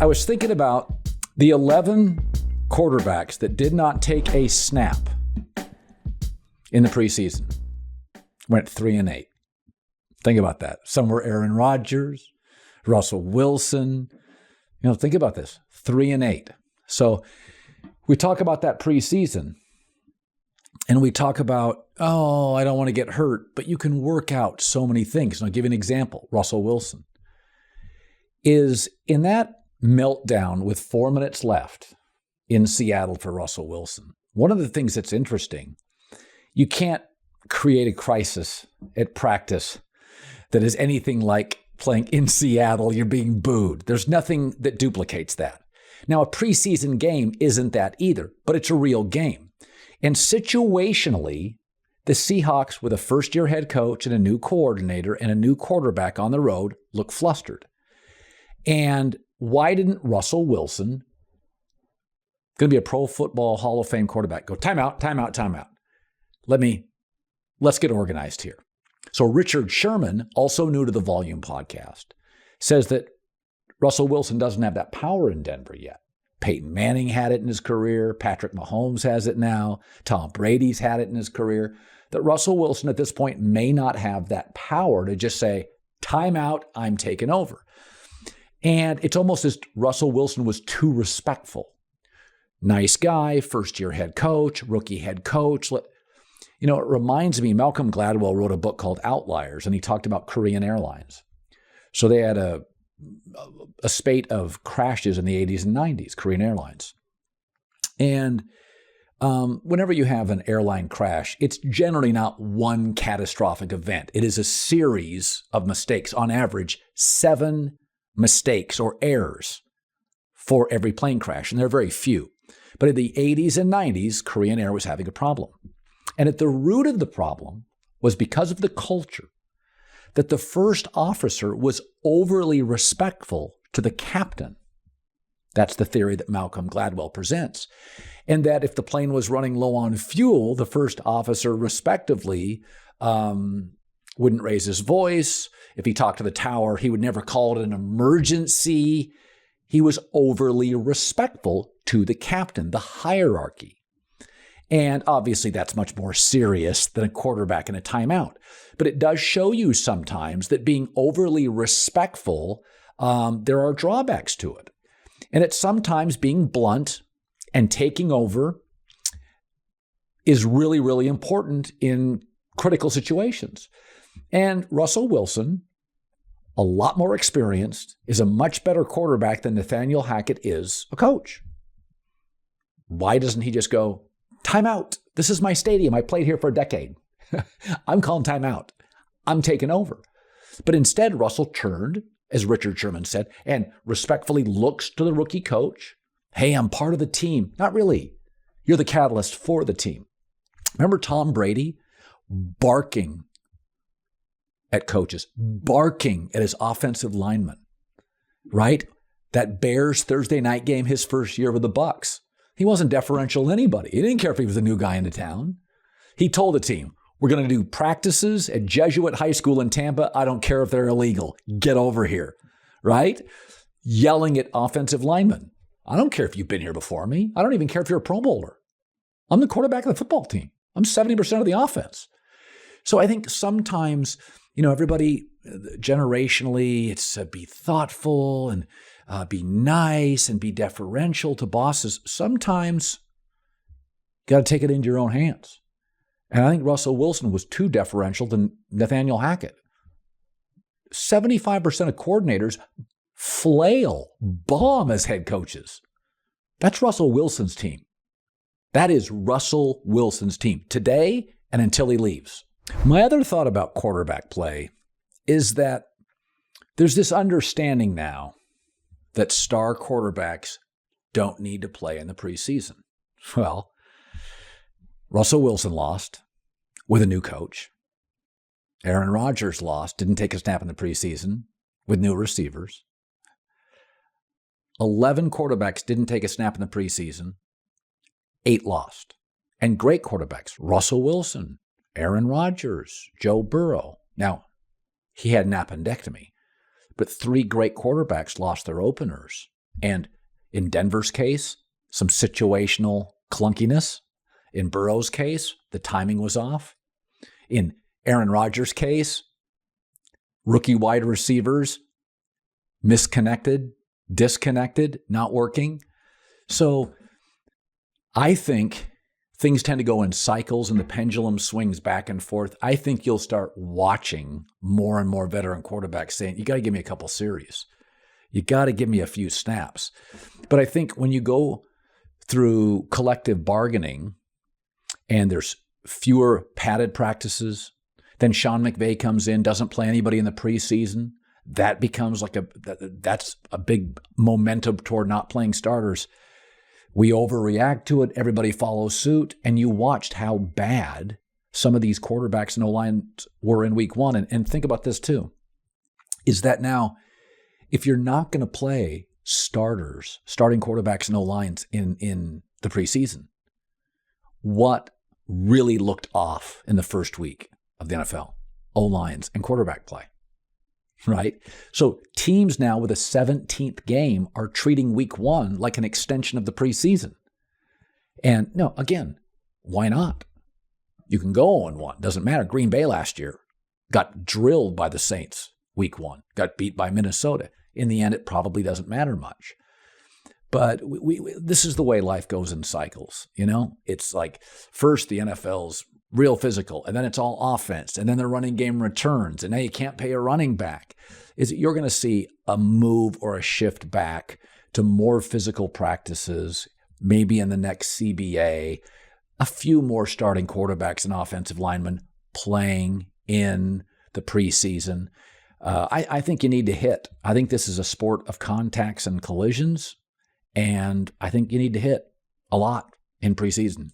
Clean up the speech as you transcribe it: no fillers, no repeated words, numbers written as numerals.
I was thinking about the 11 quarterbacks that did not take a snap in the preseason. Went 3-8. Think about that. Some were Aaron Rodgers, Russell Wilson. Think about this. 3-8. So we talk about that preseason and we talk about, I don't want to get hurt, but you can work out so many things. And I'll give you an example. Russell Wilson is in that meltdown with 4 minutes left in Seattle for Russell Wilson. One of the things that's interesting, you can't create a crisis at practice that is anything like playing in Seattle, you're being booed. There's nothing that duplicates that. Now, a preseason game isn't that either, but it's a real game. And situationally, the Seahawks with a first-year head coach and a new coordinator and a new quarterback on the road look flustered. And why didn't Russell Wilson, going to be a Pro Football Hall of Fame quarterback, go timeout, timeout, timeout? Let's get organized here. So Richard Sherman, also new to the Volume podcast, says that Russell Wilson doesn't have that power in Denver yet. Peyton Manning had it in his career. Patrick Mahomes has it now. Tom Brady's had it in his career. That Russell Wilson at this point may not have that power to just say, timeout, I'm taking over. And it's almost as Russell Wilson was too respectful. Nice guy, first-year head coach, rookie head coach. It reminds me, Malcolm Gladwell wrote a book called Outliers, and he talked about Korean Airlines. So they had a spate of crashes in the 80s and 90s, Korean Airlines. And whenever you have an airline crash, it's generally not one catastrophic event. It is a series of mistakes. On average, 7 mistakes or errors for every plane crash, and they're very few. But in the 80s and 90s, Korean Air was having a problem. And at the root of the problem was because of the culture that the first officer was overly respectful to the captain. That's the theory that Malcolm Gladwell presents. And that if the plane was running low on fuel, the first officer respectively wouldn't raise his voice. If he talked to the tower, he would never call it an emergency. He was overly respectful to the captain, the hierarchy. And obviously that's much more serious than a quarterback in a timeout. But it does show you sometimes that being overly respectful, there are drawbacks to it. And it's sometimes being blunt and taking over is really, really important in critical situations. And Russell Wilson, a lot more experienced, is a much better quarterback than Nathaniel Hackett is a coach. Why doesn't he just go, timeout? This is my stadium. I played here for a decade. I'm calling timeout. I'm taking over. But instead, Russell turned, as Richard Sherman said, and respectfully looks to the rookie coach. Hey, I'm part of the team. Not really. You're the catalyst for the team. Remember Tom Brady barking at coaches, barking at his offensive linemen, right? That Bears Thursday night game, his first year with the Bucs. He wasn't deferential to anybody. He didn't care if he was a new guy into town. He told the team, we're going to do practices at Jesuit High School in Tampa. I don't care if they're illegal. Get over here, right? Yelling at offensive linemen. I don't care if you've been here before me. I don't even care if you're a Pro Bowler. I'm the quarterback of the football team. I'm 70% of the offense. So I think sometimes, everybody generationally, it's be thoughtful and be nice and be deferential to bosses. Sometimes you got to take it into your own hands. And I think Russell Wilson was too deferential to Nathaniel Hackett. 75% of coordinators flail, bomb as head coaches. That's Russell Wilson's team. That is Russell Wilson's team today and until he leaves. My other thought about quarterback play is that there's this understanding now that star quarterbacks don't need to play in the preseason. Well, Russell Wilson lost with a new coach. Aaron Rodgers lost, didn't take a snap in the preseason with new receivers. 11 quarterbacks didn't take a snap in the preseason. 8 lost. And great quarterbacks, Russell Wilson, Aaron Rodgers, Joe Burrow. Now, he had an appendectomy, but 3 great quarterbacks lost their openers And in Denver's case, some situational clunkiness. In Burrow's case, the timing was off. In Aaron Rodgers' case, rookie wide receivers disconnected, not working. So I think things tend to go in cycles and the pendulum swings back and forth. I think you'll start watching more and more veteran quarterbacks saying, you got to give me a couple series. You got to give me a few snaps. But I think when you go through collective bargaining and there's fewer padded practices, then Sean McVay comes in, doesn't play anybody in the preseason. That becomes that's a big momentum toward not playing starters. We overreact to it. Everybody follows suit. And you watched how bad some of these quarterbacks and O-lines were in week one. And think about this too, is that now if you're not going to play starting quarterbacks and O-lines in the preseason, what really looked off in the first week of the NFL? O-lines and quarterback play, right? So teams now with a 17th game are treating week one like an extension of the preseason. And no, again, why not? You can go 0-1. Doesn't matter. Green Bay last year got drilled by the Saints week one, got beat by Minnesota. In the end, it probably doesn't matter much. But this is the way life goes in cycles. You know, it's like first the NFL's real physical, and then it's all offense, and then the running game returns, and now you can't pay a running back. You're going to see a move or a shift back to more physical practices, maybe in the next CBA, a few more starting quarterbacks and offensive linemen playing in the preseason. I think you need to hit. I think this is a sport of contacts and collisions, and I think you need to hit a lot in preseason.